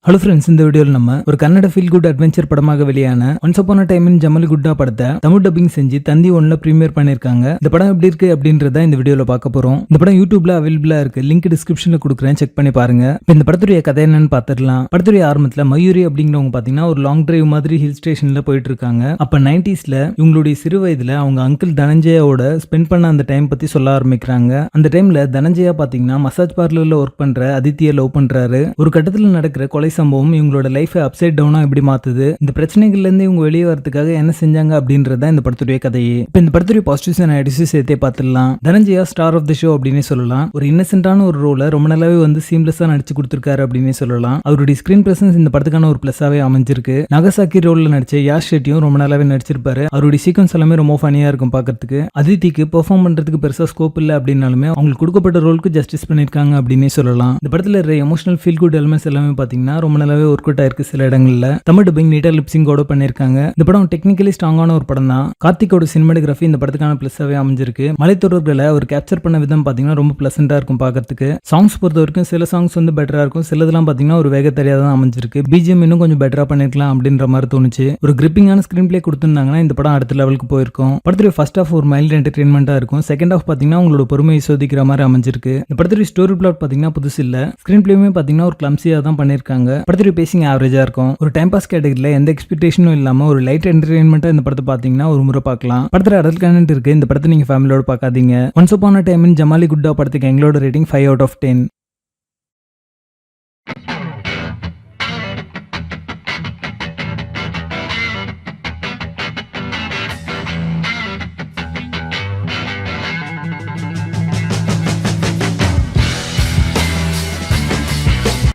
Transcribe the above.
Hello friends, இந்த வீடியோவில் நம்ம ஒரு கன்னட ஃபீல் குட் அட்வென்ச்சர் படமாக வெளியான once upon a time in Jamaligutta படத்தை தமிழ் டப்பிங் செஞ்சு தந்தி ஒன்ல பிரீமியர் பண்ணிருக்காங்க. இந்த படம் எப்படி இருக்கு அப்படின்றத இந்த வீடியோல பார்க்க போறோம். இந்த படம் யூடியூப்ல அவைலபிளா இருக்கு, லிங்க் டிஸ்கிரிப்ஷன்ல கொடுக்குறேன், செக் பண்ணி பாருங்க. இப்போ இந்த படத்துடைய கதை என்னன்னு பார்த்துடலாம். படத்துடைய ஆரம்பத்துல மயூரி அப்படிங்கிறவங்க பாத்தீங்கன்னா ஒரு லாங் டிரைவ் மாதிரி ஹில் ஸ்டேஷன்ல போயிட்டு இருக்காங்க. அப்ப 90sல இவங்களுடைய சிறு வயதுல அவங்க அங்கிள் தனஞ்சயாவோட ஸ்பெண்ட் பண்ண அந்த டைம் பத்தி சொல்ல ஆரம்பிக்கிறாங்க. அந்த டைம்ல தனஞ்சயா பாத்தீங்கன்னா மசாஜ் பார்லர்ல ஒர்க் பண்ற அதித்தியை லவ் பண்றாரு. ஒரு கட்டத்துல நடக்கிற கொலை சம்பவம் இவங்களோட லைஃபை அப்சைட் டவுனா எப்படி மாத்துது, இந்த பிரச்சனைகள்ல இருந்து இவங்க வெளியே வரதுக்காக என்ன செஞ்சாங்க அப்படின்றத இந்த படத்துடைய கதையே. இப்ப இந்த படத்துடைய பாசிட்டிவ்ஸ் அண்ட் நெகட்டிவ்ஸ் சேர்த்தே பார்த்துடலாம். Dhananjaya star of the show அப்படின்னு சொல்லலாம். ஒரு இன்னசென்ட்டான ஒரு ரோலை ரொம்ப நல்லாவே சீம்லெஸ்ஸா நடிச்சு கொடுத்திருக்காரு அப்படின்னு சொல்லலாம். அவருடைய ஸ்கிரீன் பிரசன்ஸ் இந்த படத்துக்கான ஒரு பிளஸாவே அமைஞ்சிருக்கு. நகசாக்கி ரோல்ல நடிச்ச யாஷ் ஷெட்டியும் ரொம்ப நல்லாவே நடிச்சிருப்பாரு. அவருடைய சீக்வன்ஸ் எல்லாமே ரொம்ப ஃபனியா இருக்கும் பார்க்கறதுக்கு. அதித்திக்கு பெர்ஃபார்ம் பண்றதுக்கு பெருசா ஸ்கோப் இல்ல அப்படின்னாலுமே அவங்களுக்கு கொடுக்கப்பட்ட ரோலுக்கு ஜஸ்டிஸ் பண்ணிருக்காங்க அப்படின்னே சொல்லலாம். இந்த படத்துல இருக்கிற எமோஷனல் ஃபீல் குட் எலிமெண்ட்ஸ் எல்லாமே பாத்தீங்கன்னா ரொம்ப நல்லாவே ஒர்க் அவுட் ஆயிருக்கு. சில இடங்கள்ல தமிழ் டப்பிங் நீட்டா லிப்சிங்கோட பண்ணிருக்காங்க. இந்த படம் டெக்னிக்கலி ஸ்ட்ராங்கான ஒரு படம் தான். கார்த்திகோட சினிமாட்டோகிராஃபி இந்த படத்துக்கான பிளஸாவே அமைஞ்சிருக்கு. மலைத்தொடர்களை அவர் கேப்சர் பண்ண விதம் பாத்தீங்கன்னா ரொம்ப பிளசண்டா இருக்கும் பார்க்கறதுக்கு. சாங்ஸ் பொறுத்த வரைக்கும் சில சாங்ஸ் பெட்டரா இருக்கும், சிலதெல்லாம் பாத்தீங்கன்னா ஒரு வேக தெரியாதான் அமைஞ்சிருக்கு. பிஜிஎம் இன்னும் கொஞ்சம் பெட்டரா பண்ணிருக்கலாம் அப்படின்ற மாதிரி தோணுச்சு. ஒரு கிரிப்பிங்கான ஸ்கிரீன் பிளே கொடுத்திருந்தாங்கன்னா இந்த படம் அடுத்த லெவலுக்கு போயிருக்கும். படத்துடைய ஃபர்ஸ்ட் ஹாஃப் ஒரு மைல்டு என்டர்டெயின்மெண்டா இருக்கும். செகண்ட் ஹாஃப் பாத்தீங்கன்னா உங்களோட பொறுமையை சோதிக்கிற மாதிரி அமைஞ்சிருக்கு. இந்த படத்துடைய ஸ்டோரி பிளாட் பாத்தீங்கன்னா புதுசு இல்ல. ஸ்கிரீன் பிளேயுமே பாத்தீங்கன்னா ஒரு கிளம்சியா தான் பண்ணிருக்காங்க. படத்துடைய பேசிங் ஆவரேஜா இருக்கும். ஒரு டைம் பாஸ் கேட்டகரியில எந்த எக்ஸ்பெக்டேஷனும் இல்லாம ஒரு லைட் என்டர்டெயின்மெண்டா இந்த படத்தை பாத்தீங்கன்னா ஒரு முறை பார்க்கலாம். படத்துல அடல்ட் கண்டென்ட் இருக்கு. இந்த படத்தை நீங்க ஃபேமிலியோட பார்க்காதீங்க. Once upon a time in Jamaligutta படத்துக்கு எங்களோட ரேட்டிங் 5 out of 10.